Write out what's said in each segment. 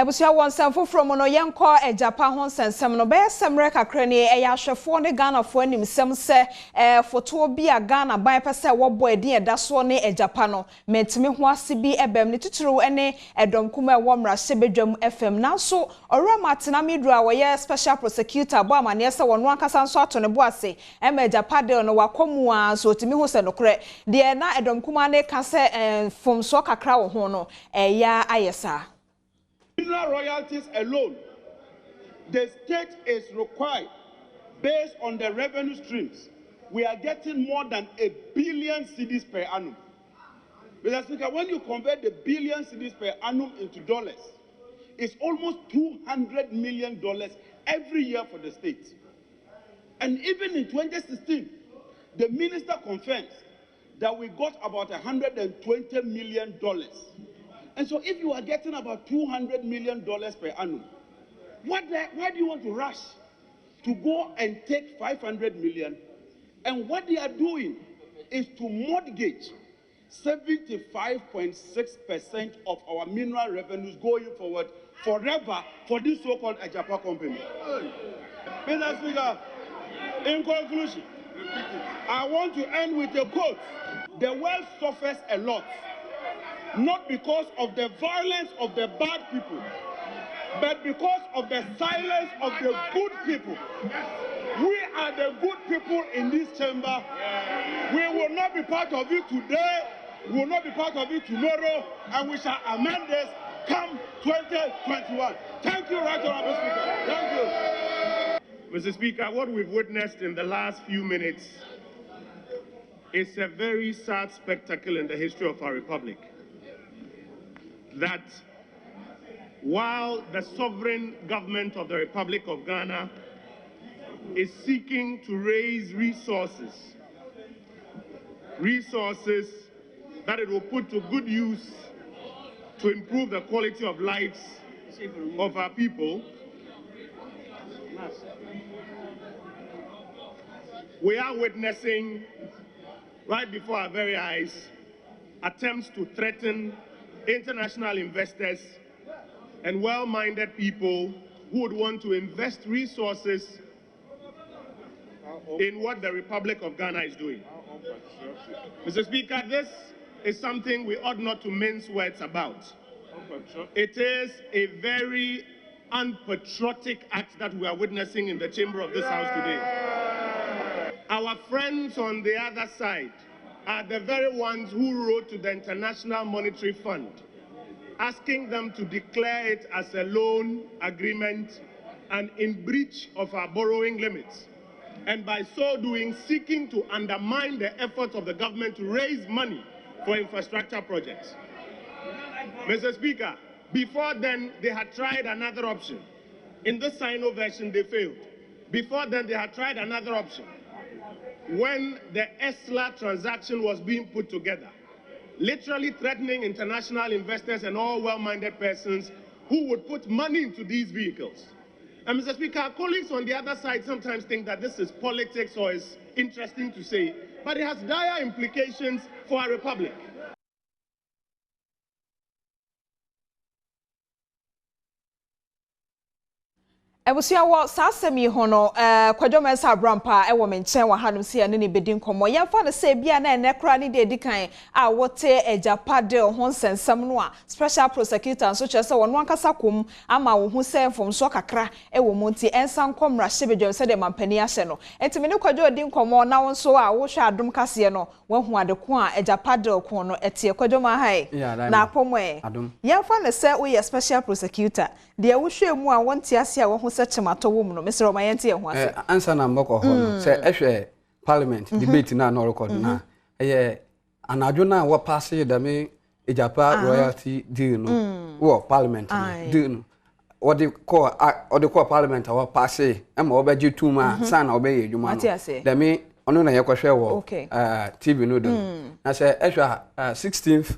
Ebusia wonsam from no yenko Agyapa ho sensem no be semre kakra ne ahwefo ne Ghana fo animsem se foto bi a Ghana ban pese wo bo edi edaso ne Agyapa no mentime ho ase bi ebem ne tituru ene Adom kuma wo mra sebedwam FM nanso oroma atena midru a wo ye special prosecutor bo amane se wono akasa nso ato ne bo ase Agyapa Deal no wakomu a so timi ho se no kre de na Adom kuma ne ka se fomso kakra wo ho no ya ayesa. Mineral royalties alone, the state is required, based on the revenue streams, we are getting more than 1 billion cedis per annum. Mr. Speaker, when you convert the billion cedis per annum into dollars, it's almost $200 million every year for the state. And even in 2016, the minister confirms that we got about $120 million. And so if you are getting about $200 million per annum, why do you want to rush to go and take $500 million? And what they are doing is to mortgage 75.6% of our mineral revenues going forward forever for this so-called Agyapa company. Mr. Speaker, in conclusion, I want to end with a quote. The world suffers a lot, not because of the violence of the bad people, but because of the silence of the good people. We are the good people in this chamber. We will not be part of it today, we will not be part of it tomorrow, and we shall amend this come 2021. Thank you, Right Honorable Speaker. Thank you. Mr. Speaker, what we've witnessed in the last few minutes is a very sad spectacle in the history of our republic. That while the sovereign government of the Republic of Ghana is seeking to raise resources that it will put to good use to improve the quality of lives of our people, we are witnessing right before our very eyes attempts to threaten international investors and well-minded people who would want to invest resources in what the Republic of Ghana is doing. Mr. Speaker, this is something we ought not to mince words about. It is a very unpatriotic act that we are witnessing in the chamber of this House today. Our friends on the other side are the very ones who wrote to the International Monetary Fund asking them to declare it as a loan agreement and in breach of our borrowing limits, and by so doing seeking to undermine the efforts of the government to raise money for infrastructure projects. Mr. Speaker, before then they had tried another option. In the Sino version they failed. Before then they had tried another option. When the ESLA transaction was being put together, literally threatening international investors and all well-minded persons who would put money into these vehicles. And Mr. Speaker, our colleagues on the other side sometimes think that this is politics or is interesting to say, but it has dire implications for our republic. Ebusia wo sasemi hono kwadwoma sa brampa e wo menchen wa hanum se ne bedi nkomo yemfa ne se bia na enekra ne de edikan a wote Agyapa Deal ho nsensem no a special prosecutor so chese wono ankasa kom ama wo hu se mfomso kakra e wo monti ensan komra hyebedwom se de mampani ahye no entimi ne kwadwo odi nkomo na wonso a wo hwe Adom Kasee no wo hu adeko a Agyapa Deal ko no etie kwadwoma hai na akomoe yemfa ne se wo ye special prosecutor de wo hwe mu a wonti ase a wo hu se chemato wo mu no Mr. Omayente ho ase answer na mboko ho no se ehwe parliament debate na no record na anadwo na wo pass da me Agyapa royalty deal no wo parliament deal no what they call parliament wo pass e ma wo beje tuma san na wo be yedwuma no da me ono na ye kohwe wo TV no do na se ehwe 16th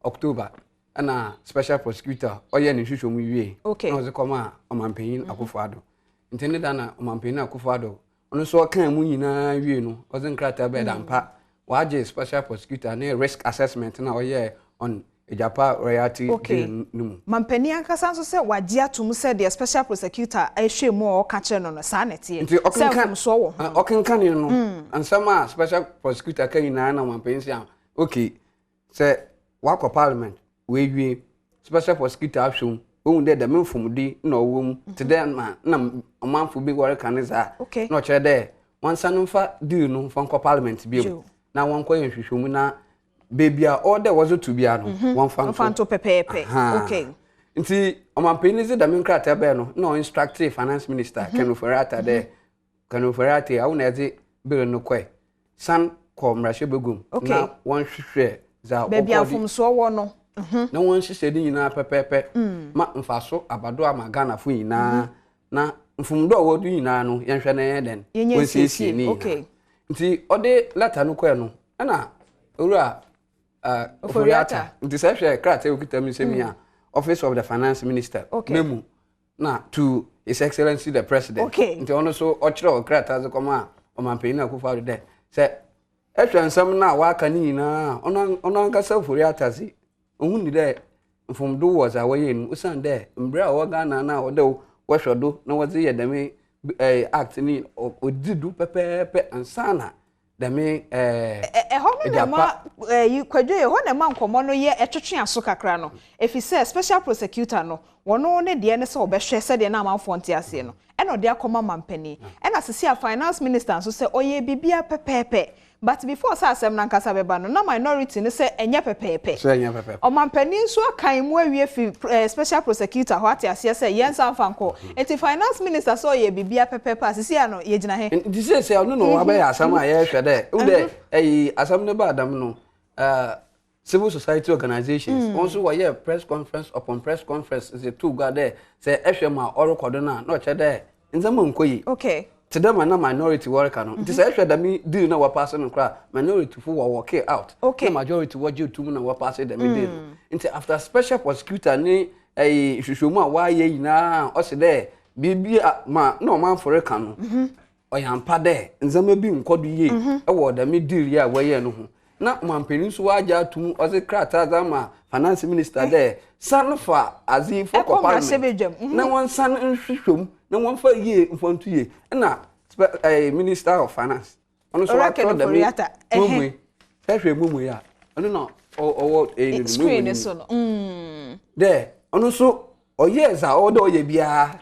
October ana special prosecutor oye ni hwehwo mu wie na oze koma omampanyin Akufo-Addo intended na omampanyin Akufo-Addo ono so kan mu nyina wie no oze nkrata be da mpa waje special prosecutor na risk assessment na oye on Agyapa royalty deal no. Mampani ankasa nso se wagye atum se the special prosecutor ehwe mu o ka kire no no saa netie. Nti okenkan no ansama special prosecutor kan nyina na mampani sia. Okay. Say wako parliament we wie special prosecutor ahwum ohun de memfomudi na owom te de na omanfo bi wore kanisa na o kire de wansa no fa deal no fa nko parliament bi na won ko yenhwehwemu na baby all there was to be ano one fan to pepepe. Okay. Nti omampeni ze da menkrata be no na instructive finance minister Akufo-Addo de Akufo-Addo awu na eze bill no kwe san ko mrahye begum na won hwehwe za baby afumso wo no na won hwehwe di nyina pepepe ma mfaso abado amagana fo nyina na mfumdo wo du nyina no yenhwe na yeden won siesie ni. Okay. Nti ode letter no kwe no na owura Akufo-Addo nti say hwe krata okita mi semia Office of the Finance Minister memu na to His Excellency the President nti ono so ochire okrata ze koma omampeni Akufo-Addo de say ehwensam na waka ni nyina ono ankasa Akufo-Addo zi ohun ni de mfomdo was awaye nu usan de mbra wo Ghana na wo de wo hwodo na wo ze yedame act ni odidu pepepe ansana dame hono na ma kwadwe ho na ma nkomo no ye etwetwe aso kakra no efise special prosecutor no wono ne de ne se obehwe se de na amanfo nte ase no e no de akoma mampani e na sisi a finance minister so se oye bibia pepepe but before say asem na nkasa beba no na minority ne se enye pepepe so enye pepepe o mampani nso akan mu awie fi special prosecutor ho ate ase se yensa mfanko enti finance minister so oye bibia pepepe asisi ano ye gina he this say no no wa ba ya asam a ye hwe de u de asam ne ba adam no civil society organizations also were press conference upon press conference is a two go there say ehwe ma orokodo na no che de nzama nkoyi. Okay. Today na minority worker no. It is ehwe da me deal na we pass no kra minority fu we work out. Okay. The majority what you two na we pass the me deal. Into after special prosecutor ni hwehwemu a wa ye yina o se de bibia ma no man for ka no. Oyampa de nzama bi nkodo ye e wo da me deal ya we ye no ho. Na mampeni so waja atum o se krata za ma finance minister there sanfa azi for parliament na won san nhwehwem na won fa ye mfontu ye na minister of finance ono so atro da me mumu ehwe mumu ya ono no owo screen so no there ono so oye za odo oye bia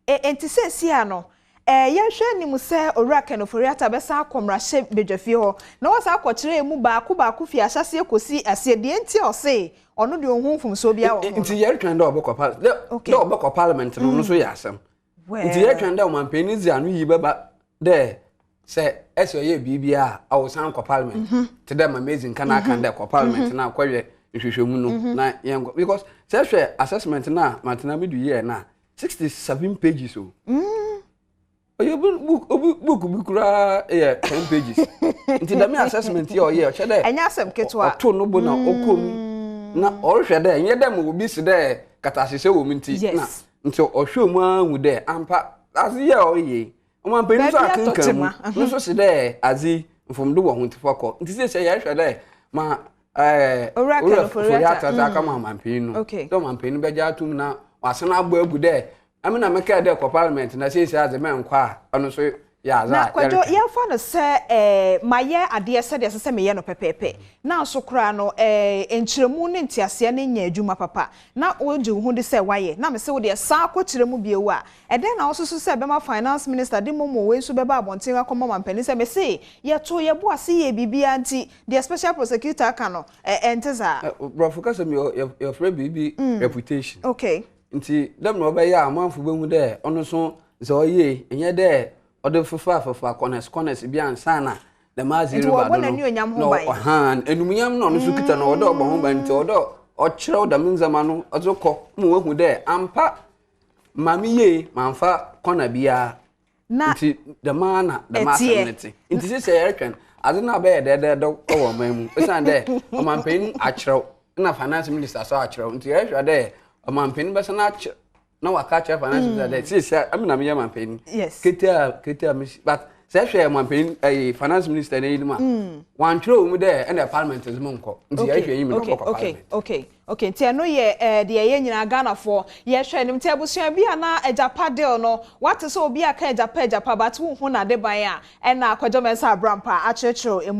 enti se sia no yehwe ni mu se Akufo-Addo besa akomrahye bedwafie ho na wo sa akokire mu baako fi ahyase ekosi ase de enti o se ono de ohunfum so bia wo nti ye twende obekọ parliament no so ya asem nti ye twende o mampeni zi anu yi baba de se ese oye bibia a wo san ko parliament te dem amazing kana kan de ko parliament na kwahwe nhwehwemu no na yengo because se hwe assessment na matena bidu ye na 67 pages o oyo book bukura 10 pages nti da me assessment ye oye o chede enya asem ketwa to no bo na okom na orhwe de enye dem obi se de katasese wo minti na nti ohwemu anwu de ampa azi ye oye o man peni so akankan no so se de azi mfomdo wo huntifoko nti se ye hwe de ma Akufo-Addo aka man peni no so man peni beja atum na wasena agbo agu de amina meka de ko parliament na se aze men kwa ono so ya za na kwajo ya fa no se maye ade se de se meye no pepepe na so kra no enchiremu ne ntiase ne nya adwuma papa na oje hu de se waye na me se wo de sa akochiremu biewu a eden na osusu se be ma finance minister de momo we so be ba abonten akoma mampani se me se ye to ye bo ase ye bibia nti the special prosecutor aka no enteza bro focus on your friend bibi reputation. Okay. Nti dem no be ya amanfo behu de ono so ze oye enye de odo fufa corners bi ansa na de maziri ba do no enumunyam no so kita no odo obo ho ba nti odo ochire oda minzama no ozoko mu wehu de ampa mami ye manfa corner bia nti de mana de masanity nti se yeretwen ade na be de do owo mamu esan de o manpen achire na finance minister so achire nti yehwa de o manpen be sana na waka che finance minister de say amina me manpen ketia but say hwe mampeni finance minister na yinima wan tro mu de na parliament is monko nti ya hwe yimi no okay nti eno ye de ye nyina Ghana for ye hwe nim te abusua bia na Agyapa Deal no what so obi aka Agyapa but wo hu na de ban a na Kwadwo Mensa Abrampa a chechero